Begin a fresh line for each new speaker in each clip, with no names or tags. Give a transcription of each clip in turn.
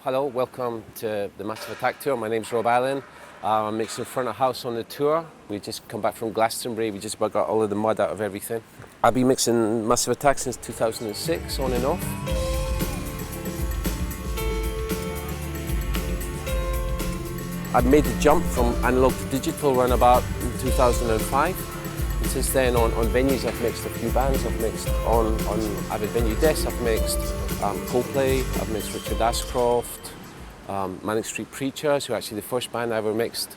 Hello, welcome to the Massive Attack tour. My name's Robb Allan. I'm mixing front of house on the tour. We just come back from Glastonbury. We just got all of the mud out of everything. I've been mixing Massive Attack since 2006, on and off. I made the jump from analog to digital around about 2005. And since then, on venues, I've mixed a few bands. I've mixed on Avid venue desks. I've mixed Coldplay. I've mixed Richard Ashcroft, Manic Street Preachers, who are actually the first band I ever mixed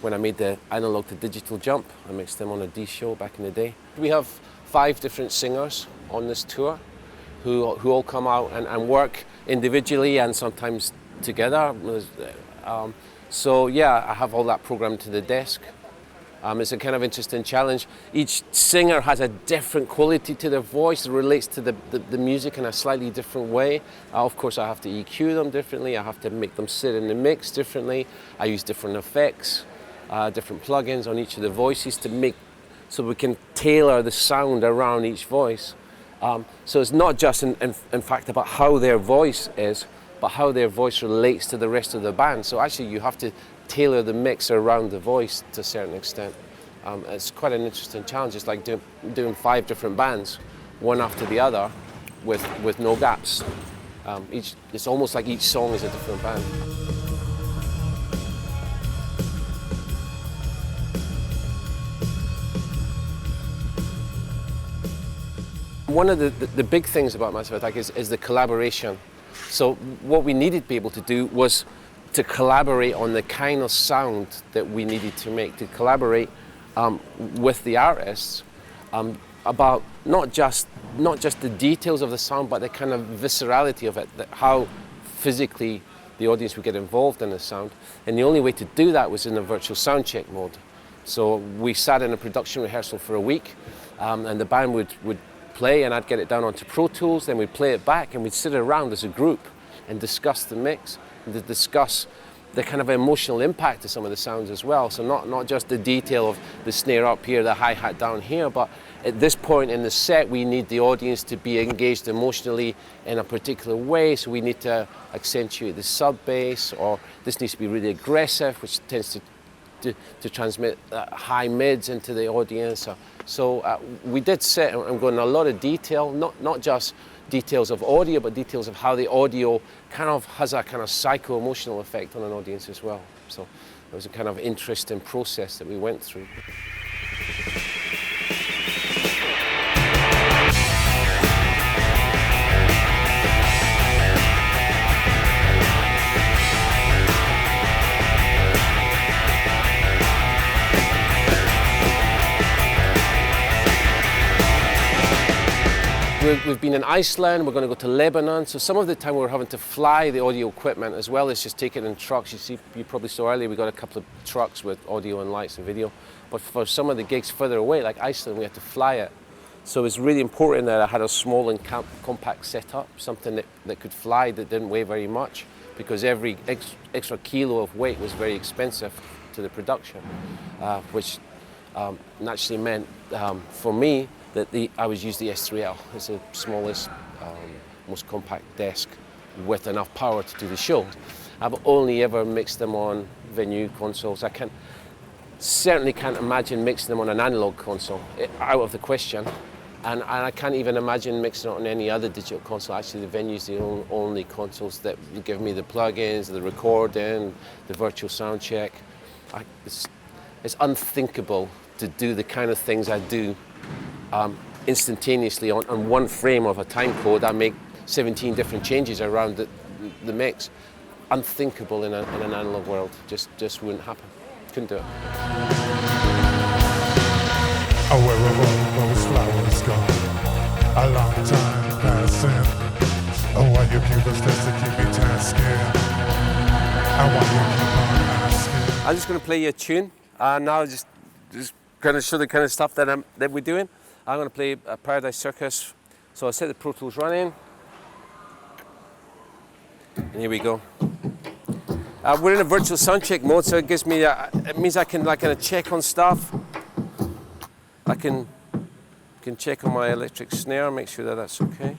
when I made the analog to digital jump. I mixed them on a D show back in the day. We have 5 different singers on this tour who all come out and work individually and sometimes together. So yeah, I have all that programmed to the desk. It's a kind of interesting challenge. Each singer has a different quality to their voice. It relates to the music in a slightly different way. Of course, I have to EQ them differently. I have to make them sit in the mix differently. I use different effects, different plugins on each of the voices so we can tailor the sound around each voice. So it's not just, in fact, about how their voice is, but how their voice relates to the rest of the band. So actually, you have to tailor the mix around the voice to a certain extent. It's quite an interesting challenge. It's like doing 5 different bands, one after the other, with no gaps. It's almost like each song is a different band. One of the big things about Massive Attack is the collaboration. So what we needed to be able to do was to collaborate on the kind of sound that we needed to make, to collaborate with the artists about not just the details of the sound, but the kind of viscerality of it, how physically the audience would get involved in the sound. And the only way to do that was in a virtual sound check mode. So we sat in a production rehearsal for a week, and the band would play, and I'd get it down onto ProTools, then we'd play it back, and we'd sit around as a group and discuss the mix, and to discuss the kind of emotional impact of some of the sounds as well. So not just the detail of the snare up here, the hi-hat down here, but at this point in the set, we need the audience to be engaged emotionally in a particular way. So we need to accentuate the sub bass, or this needs to be really aggressive, which tends to transmit high mids into the audience. So we did sit and go in a lot of detail, not just details of audio, but details of how the audio kind of has a kind of psycho-emotional effect on an audience as well. So it was a kind of interesting process that we went through. We've been in Iceland, we're going to go to Lebanon, so some of the time we're having to fly the audio equipment as well as just take it in trucks. You probably saw earlier we got a couple of trucks with audio and lights and video, but for some of the gigs further away, like Iceland, we had to fly it. So it's really important that I had a small and compact setup, something that could fly, that didn't weigh very much, because every extra kilo of weight was very expensive to the production, which naturally meant for me that I would use the S3L. It's the smallest, most compact desk with enough power to do the show. I've only ever mixed them on venue consoles. I certainly can't imagine mixing them on an analog console, out of the question. And I can't even imagine mixing it on any other digital console. Actually, the venue's the only consoles that give me the plugins, the recording, the virtual sound check. It's unthinkable to do the kind of things I do instantaneously on one frame of a time code. I make 17 different changes around the mix. Unthinkable in an analog world. Just wouldn't happen. Couldn't do it.
Oh, where are all those flowers gone? A long time passing. Oh, why you keep us just to keep me tasking? I want you to keep on asking.
I'm just going to play you a tune. Now just kind of show the kind of stuff that we're doing. I'm going to play Paradise Circus. So I'll set the Pro Tools running. And here we go. We're in a virtual sound check mode, so it gives me it means I can kind of check on stuff. I can check on my electric snare, make sure that that's okay.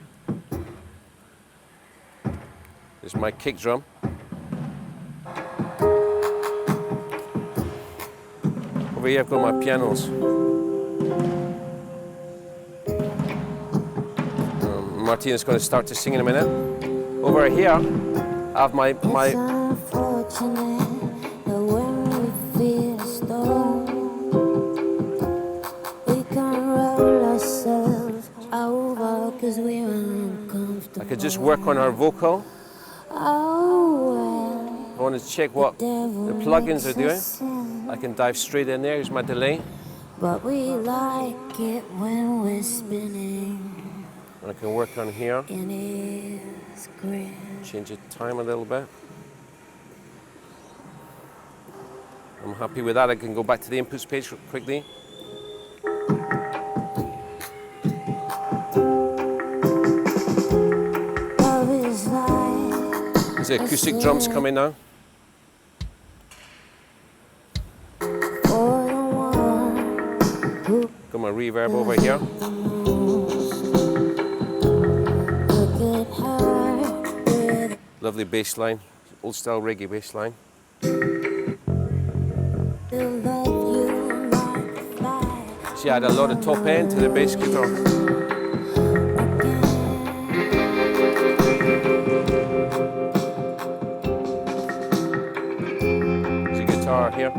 There's my kick drum. Over here I've got my pianos. Martina's going to start to sing in a minute. Over here I have my I could just work on her vocal. I want to check what the plugins are doing. I can dive straight in there. Here's my delay.
But we like it when we're spinning.
And I can work on here.
In his grip.
Change the time a little bit. I'm happy with that. I can go back to the inputs page quickly. There's the acoustic drums coming now. Got my reverb over here. Lovely bass line, old style reggae bass line. See, I had a lot of top end to the bass guitar. There's a guitar here.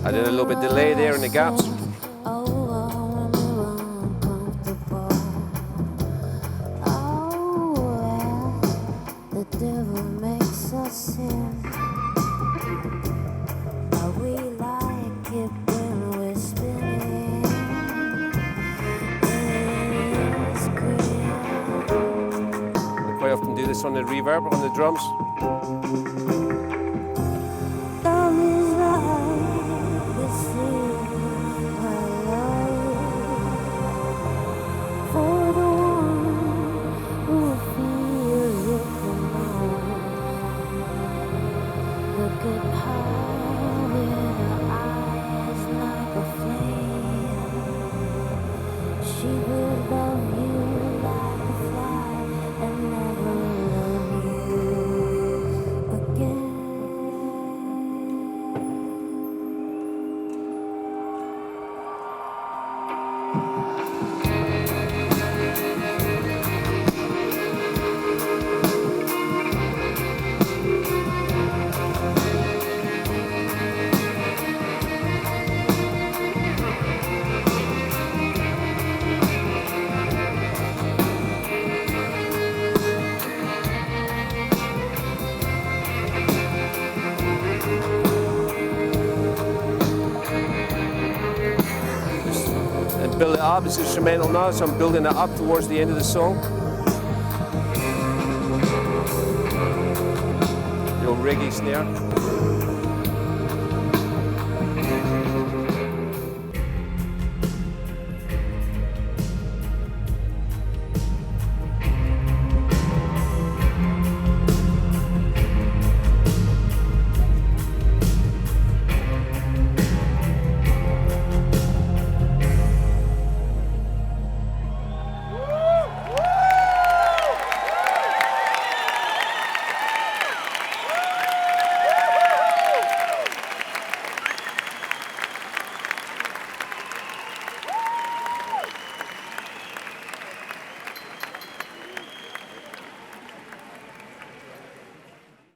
I did a little bit delay there in the gaps.
The devil makes us sin. But we like it when we're spinning. It's great.
I quite often do this on the reverb, on the drums. Build it up, it's instrumental now, so I'm building it up towards the end of the song. The old reggae snare.